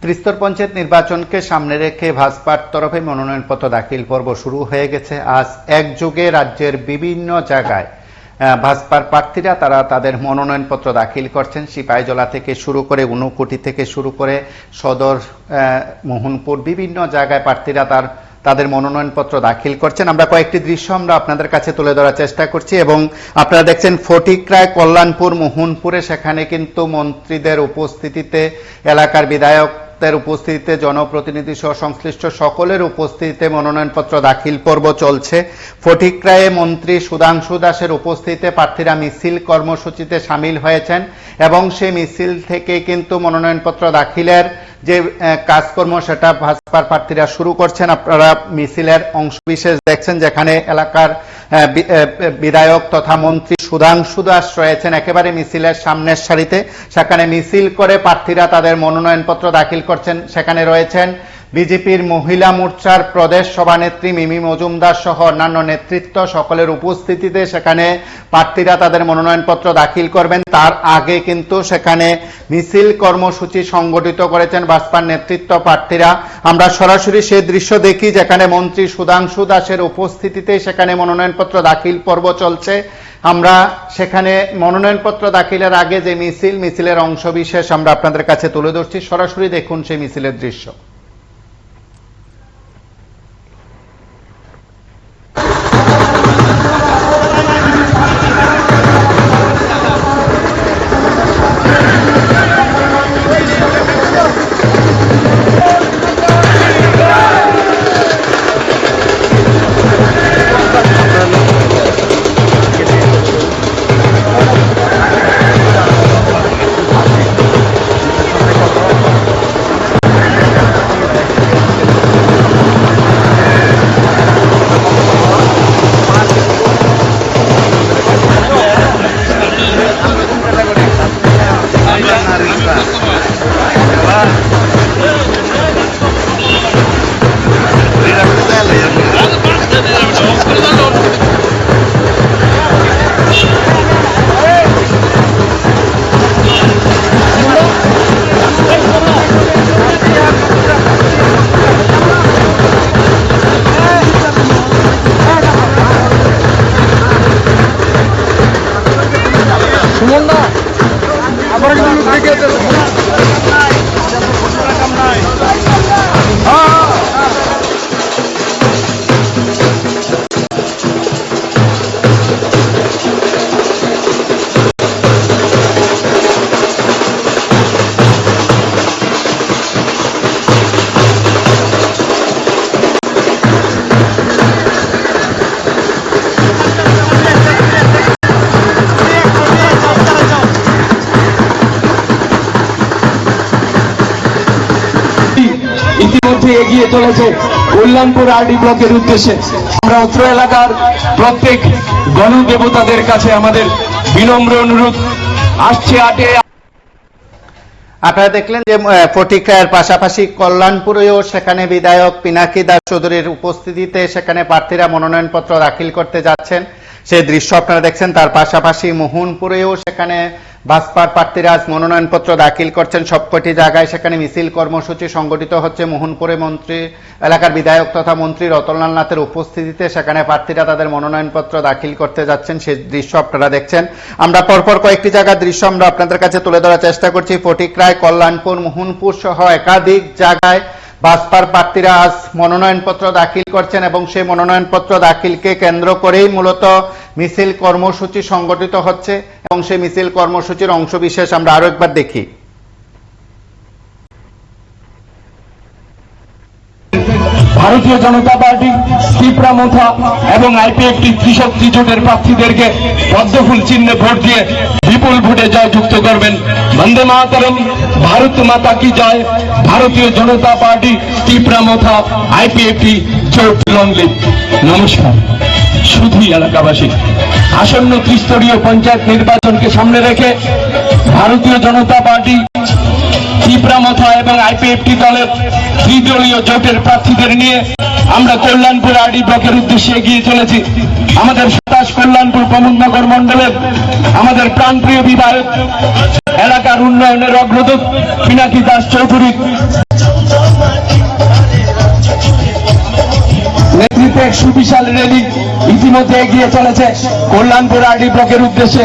ত্রিস্তর পঞ্চায়েত নির্বাচনকে সামনে রেখে ভাজপার তরফে মনোনয়নপত্র দাখিল পর্ব শুরু হয়ে গেছে। আজ একযোগে রাজ্যের বিভিন্ন জায়গায় ভাজপার প্রার্থীরা তারা তাদের মনোনয়নপত্র দাখিল করছেন। সিপাহীজলা থেকে শুরু করে ঊনকোটি থেকে শুরু করে সদর, মোহনপুর, বিভিন্ন জায়গায় প্রার্থীরা তাদের মনোনয়নপত্র দাখিল করছেন। আমরা কয়েকটি দৃশ্য আপনাদের কাছে তুলে ধরার চেষ্টা করছি এবং আপনারা দেখছেন ফটিকরায়, কল্যাণপুর, মোহনপুরে সেখানে কিন্তু মন্ত্রীদের উপস্থিতিতে, এলাকার বিধায়কদের উপস্থিতিতে, জনপ্রতিনিধি সহ সংশ্লিষ্ট সকলের উপস্থিতিতে মনোনয়নপত্র দাখিল পর্ব চলছে। ফটিকরায়ে মন্ত্রী সুধাংশু দাসের উপস্থিতিতে প্রার্থীরা মিছিল কর্মসূচিতে সামিল হয়েছেন এবং সেই মিছিল থেকে কিন্তু মনোনয়নপত্র দাখিলের যে কাজকর্ম সেটা ভাজপার প্রার্থীরা শুরু করছেন। আপনারা মিছিলের অংশবিশেষ দেখছেন, যেখানে এলাকার বিধায়ক তথা মন্ত্রী সুধাংশু দাস রয়েছেন একেবারে মিছিলের সামনের সারিতে। সেখানে মিছিল করে প্রার্থীরা তাদের মনোনয়নপত্র দাখিল করছেন। সেখানে রয়েছেন বিজেপির মহিলা মোর্চার প্রদেশ সভানেত্রী মিমি মজুমদার সহ অন্যান্য নেতৃত্ব, সকলের উপস্থিতিতে সেখানে প্রার্থীরা তাদের মনোনয়নপত্র দাখিল করবেন। তার আগে কিন্তু সেখানে মিছিল কর্মসূচি সংগঠিত করেছেন ভাজপার নেতৃত্ব প্রার্থীরা। আমরা সরাসরি সেই দৃশ্য দেখি, যেখানে মন্ত্রী সুধাংশু দাসের উপস্থিতিতে সেখানে মনোনয়নপত্র দাখিল পর্ব চলছে। আমরা সেখানে মনোনয়নপত্র দাখিলের আগে যে মিছিলের অংশবিশেষ আমরা আপনাদের কাছে তুলে ধরছি। সরাসরি দেখুন সেই মিছিলের দৃশ্য। ইতিমধ্যে এগিয়ে চলেছে কল্যাণপুর আরডি ব্লকের উদ্দেশ্যে। আমরা অত্র এলাকার প্রত্যেক গণদেবতাদের কাছে আমাদের বিনম্র অনুরোধ, আসছে 8 আপনারা দেখলেন যে ফটিকরায়ের পাশাপাশি কল্যাণপুরেও সেখানে বিধায়ক পিনাকি দাস চৌধুরীর উপস্থিতিতে সেখানে প্রার্থীরা মনোনয়নপত্র দাখিল করতে যাচ্ছেন, সেই দৃশ্য আপনারা দেখছেন। তার পাশাপাশি মোহনপুরেও সেখানে ভাজপার প্রার্থীরা আজ মনোনয়নপত্র দাখিল করছেন। সবকটি জায়গায় সেখানে মিছিল কর্মসূচি সংগঠিত হচ্ছে। মোহনপুরে মন্ত্রী, এলাকার বিধায়ক তথা মন্ত্রী রতনলাল নাথের উপস্থিতিতে সেখানে প্রার্থীরা তাদের মনোনয়নপত্র দাখিল করতে যাচ্ছেন, সেই দৃশ্য আপনারা দেখছেন। আমরা পরপর কয়েকটি জায়গার দৃশ্য আমরা আপনাদের কাছে তুলে ধরার চেষ্টা করছি। ফটিকরায়, কল্যাণপুর, মোহনপুর সহ একাধিক জায়গায় ভাজপার প্রার্থীরা আজ মনোনয়নপত্র দাখিল করছেন এবং সেই মনোনয়নপত্র দাখিলকে কেন্দ্র করেই মূলত মিছিল কর্মসূচি সংগঠিত হচ্ছে এবং সেই মিছিল কর্মসূচির অংশবিশেষ আমরা আরো একবার দেখি। ভারতীয় জনতা পার্টি, টিপ্রামথা এবং আইপিএফটি ত্রিশক্তি জোটের প্রার্থীদেরকে পদ্মফুল চিহ্নে ভোট দিয়ে বিপুল ভোটে জয়যুক্ত করবেন। বন্দে মাতরম, ভারত মাতা কি জয়। ভারতীয় জনতা পার্টি, টিপ্রামথা, আইপিএফটি জোট লং লিভ। নমস্কার। শুধু এলাকাবাসী, আসন্ন ত্রিস্তরীয় পঞ্চায়েত নির্বাচনকে সামনে রেখে ভারতীয় জনতা পার্টি, টিপ্রামথা এবং আইপিএফটি দলের ত্রিদলীয় জোটের প্রার্থীদের নিয়ে আমরা কল্যাণপুর আরডি ব্লকের উদ্দেশ্যে এগিয়ে চলেছি। আমাদের কল্যাণপুর প্রমোদনগর মন্ডলের আমাদের প্রাণপ্রিয় বিধায়ক, এলাকার উন্নয়নের অগ্রদূত পিনাকি দাস চৌধুরী নেতৃত্বে এক সুবিশাল র্যালি ইতিমধ্যে এগিয়ে চলেছে কল্যাণপুর আরডি ব্লকের উদ্দেশ্যে।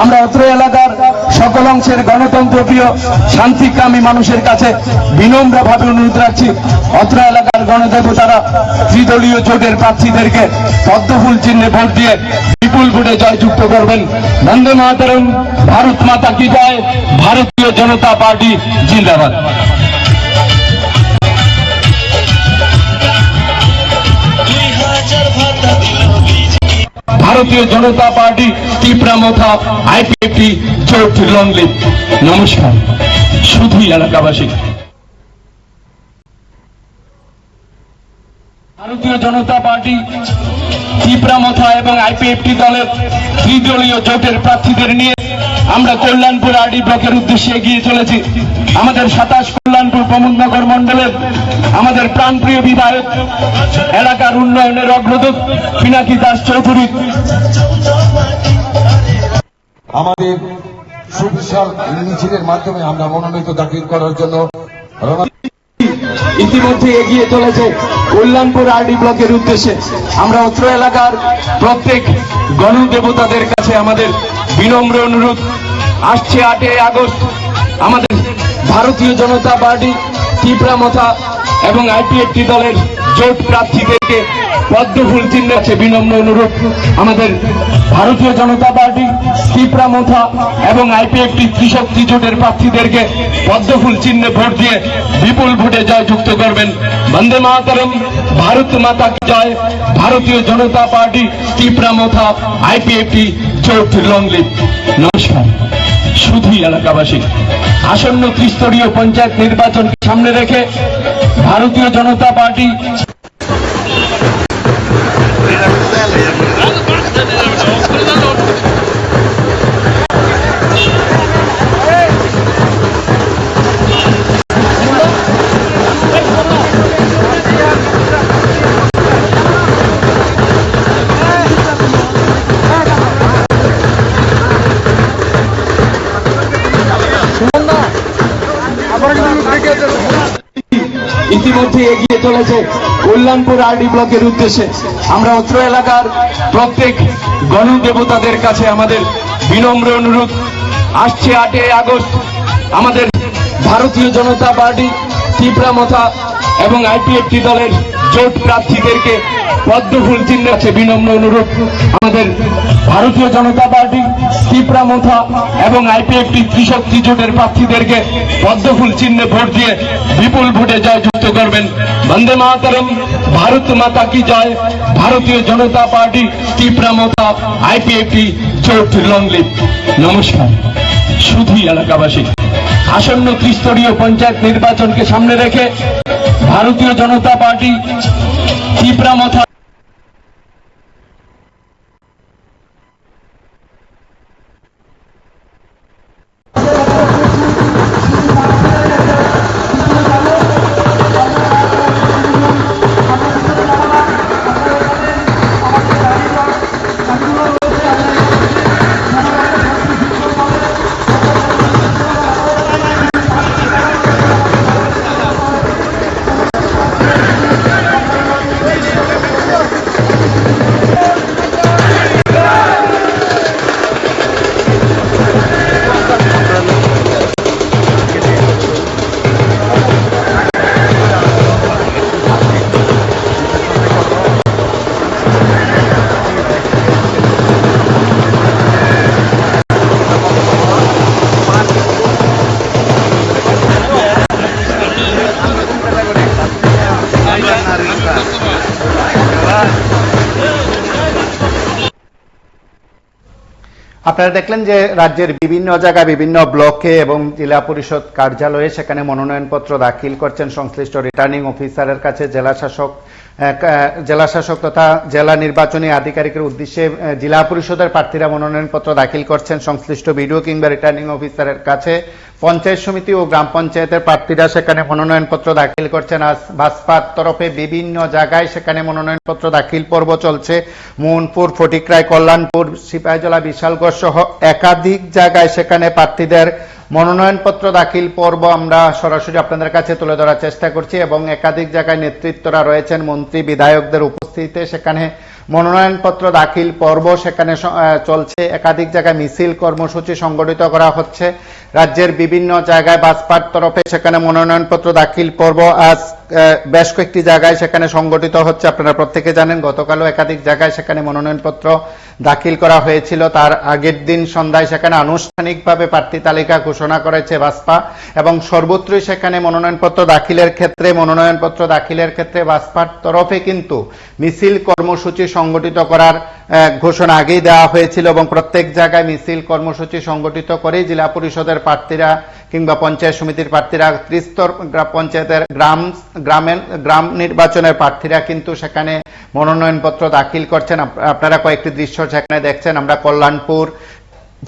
আমরা অত্র এলাকার সকল অংশের গণতন্ত্র প্রিয় শান্তিকামী মানুষের কাছে বিনম্রভাবে অনুরোধ রাখছি, অত্র এলাকার গণদেবতারা ত্রিদলীয় জোটের প্রার্থীদেরকে পদ্মফুল চিহ্নে ভোট দিয়ে বিপুল ভোটে জয়যুক্ত করবেন। বন্দে মাতরম, ভারত মাতা কি জয়, ভারতীয় জনতা পার্টি জিন্দাবাদ। ভারতীয় জনতা পার্টি তীব্রামথা আইপিএফটি জোট লং লিভ। নমস্কার শুধু এলাকাবাসী। ভারতীয় জনতা পার্টি তীব্রামথা এবং আইপিএফটি দলের ত্রিদলীয় জোটের প্রার্থীদের নিয়ে আমরা কল্যাণপুর আরডি ব্লকের উদ্দেশ্যে এগিয়ে চলেছি। আমাদের 27 কল্যাণপুর প্রমোদনগর মন্ডলের আমাদের প্রাণপ্রিয় বিধায়ক, এলাকার উন্নয়নের অগ্রদূত পিনাকি দাস চৌধুরী আমাদের সুবিশাল মিছিলের মাধ্যমে আমরা মনোনয়ন দাখিল করার জন্য ইতিমধ্যে এগিয়ে চলেছে কল্যাণপুর আরডি ব্লকের উদ্দেশ্যে। আমরা অত্র এলাকার প্রত্যেক গণদেবতাদের কাছে আমাদের বিনম্র অনুরোধ, আসছে 8 আগস্ট আমাদের ভারতীয় জনতা পার্টি তীব্রামথা এবং আইপিএফটি দলের জোট প্রার্থীদেরকে পদ্মফুল চিহ্নে আছে বিনম্র অনুরোধ, আমাদের ভারতীয় জনতা পার্টি তীব্রামথা এবং আইপিএফটি ত্রিশক্তি জোটের প্রার্থীদেরকে পদ্মফুল চিহ্নে ভোট দিয়ে বিপুল ভোটে জয়যুক্ত করবেন। বন্দে মাতরম, ভারত মাতা কি জয়, ভারতীয় জনতা পার্টি তীব্রামথা আইপিএফটি জোট লং লিভ। নমস্কার শুধু এলাকাবাসী। আসন্ন ত্রিস্তরীয় পঞ্চায়েত নির্বাচনকে সামনে রেখে ভারতীয় জনতা পার্টি ইতিমধ্যে এগিয়ে চলেছে কল্যাণপুর আরডি ব্লকের উদ্দেশ্যে। আমরা অত্র এলাকার প্রত্যেক গণদেবতাদের কাছে আমাদের বিনম্র অনুরোধ, আসছে 8 আগস্ট আমাদের ভারতীয় জনতা পার্টি তীব্রামথা এবং আইপিএফটি দলের জোট প্রার্থীদেরকে পদ্মফুল চিহ্নে আছে বিনম্র অনুরোধ, আমাদের ভারতীয় জনতা পার্টি তীব্রামথা এবং আইপিএফটি ত্রিশক্তি জোটের প্রার্থীদেরকে পদ্মফুল চিহ্নে ভোট দিয়ে বিপুল ভোটে জয়যুক্ত করবেন। বন্দে মাতরম, ভারত মাতা কি জয়, ভারতীয় জনতা পার্টি তীব্রামথা আইপিএফটি জোট লং লিভ। নমস্কার শুধু এলাকাবাসী। আসন্ন ত্রিস্তরীয় পঞ্চায়েত নির্বাচনকে সামনে রেখে ভারতীয় জনতা পার্টি তীব্রামথা আপনারা দেখলেন যে রাজ্যের বিভিন্ন জায়গায় বিভিন্ন ব্লকে এবং জেলা পরিষদ কার্যালয়ে সেখানে মনোনয়নপত্র দাখিল করছেন সংশ্লিষ্ট রিটার্নিং অফিসারের কাছে জেলাশাসক তথা জেলা নির্বাচনী আধিকারিকের উদ্দেশ্যে জেলা পরিষদের প্রার্থীরা মনোনয়নপত্র দাখিল করছেন সংশ্লিষ্ট বিডিও কিংবা রিটার্নিং অফিসারের কাছে। পঞ্চায়েত সমিতি ও গ্রাম পঞ্চায়েতের প্রার্থীরা সেখানে মনোনয়নপত্র দাখিল করছেন। আজ ভাজপার তরফে বিভিন্ন জায়গায় সেখানে মনোনয়নপত্র দাখিল পর্ব চলছে। মোহনপুর, ফটিকরায়, কল্যাণপুর, সিপাহীজলা, বিশালগড় সহ একাধিক জায়গায় সেখানে প্রার্থীদের মনোনয়নপত্র দাখিল পর্ব আমরা সরাসরি আপনাদের কাছে তুলে ধরার চেষ্টা করছি এবং একাধিক জায়গায় নেতৃত্বরা রয়েছেন, মন্ত্রী বিধায়কদের উপস্থিতিতে সেখানে মনোনয়নপত্র দাখিল পর্ব সেখানে চলছে। একাধিক জায়গায় মিছিল কর্মসূচি সংগঠিত করা হচ্ছে। রাজ্যের বিভিন্ন জায়গায় ভাজপার তরফে সেখানে মনোনয়নপত্র দাখিল পর্ব আজ বেশ কয়েকটি জায়গায় সেখানে সংগঠিত হচ্ছে। আপনারা প্রত্যেকে জানেন গতকালও একাধিক জায়গায় সেখানে মনোনয়নপত্র দাখিল করা হয়েছিল। তার আগের দিন সন্ধ্যায় সেখানে আনুষ্ঠানিকভাবে প্রার্থী তালিকা ঘোষণা করেছে ভাজপা এবং সর্বত্রই সেখানে মনোনয়নপত্র দাখিলের ক্ষেত্রে ভাজপার তরফে কিন্তু মিছিল কর্মসূচি সংগঠিত করার ঘোষণা আগেই দেওয়া হয়েছিল এবং প্রত্যেক জায়গায় মিছিল কর্মসূচি সংগঠিত করে জেলা পরিষদের প্রার্থীরা কিংবা পঞ্চায়েত সমিতির প্রার্থীরা, ত্রিস্তর পঞ্চায়েতের গ্রাম নির্বাচনের প্রার্থীরা কিন্তু সেখানে মনোনয়নপত্র দাখিল করছেন। আপনারা কয়েকটি দৃশ্য সেখানে দেখছেন। আমরা কল্যাণপুর,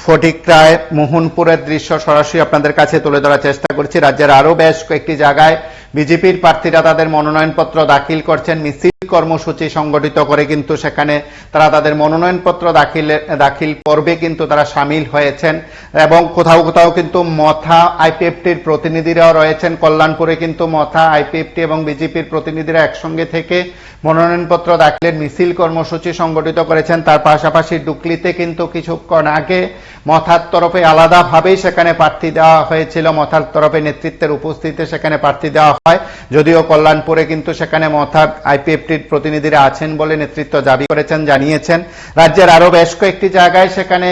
ফটিকরায়, মোহনপুরের দৃশ্য সরাসরি আপনাদের কাছে তুলে ধরার চেষ্টা করছি। রাজ্যের আরো বেশ কয়েকটি জায়গায় বিজেপির প্রার্থীরা তাদের মনোনয়নপত্র দাখিল করছেন। মিছিল কর্মসূচি সংগঠিত করে কিন্তু সেখানে তারা তাদের মনোনয়নপত্র দাখিল পর্বে কিন্তু তারা সামিল হয়েছেন এবং কোথাও কোথাও কিন্তু মথা আইপিএফটির প্রতিনিধিরাও রয়েছেন। কল্যাণপুরে কিন্তু মথা, আইপিএফটি এবং বিজেপির প্রতিনিধিরা একসঙ্গে থেকে মনোনয়নপত্র দাখিলের মিছিল কর্মসূচি সংগঠিত করেছেন। তার পাশাপাশি ডুকলিতে কিন্তু কিছুক্ষণ আগে মথার তরফে আলাদাভাবেই সেখানে প্রার্থী দেওয়া হয়েছিল। মথার তরফে নেতৃত্বের উপস্থিতিতে সেখানে প্রার্থী দেওয়া হয়, যদিও কল্যাণপুরে কিন্তু সেখানে মথার আইপিএফটির প্রতিনিধিরা আছেন বলে নেতৃত্ব দাবি করেছেন, জানিয়েছেন। রাজ্যের আরো বেশ কয়েকটি জায়গায় সেখানে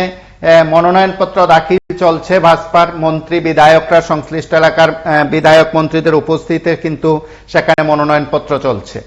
মনোনয়নপত্র দাখিল চলছে। ভাজপার মন্ত্রী বিধায়করা, সংশ্লিষ্ট এলাকার বিধায়ক মন্ত্রীদের উপস্থিতিতে কিন্তু সেখানে মনোনয়নপত্র চলছে।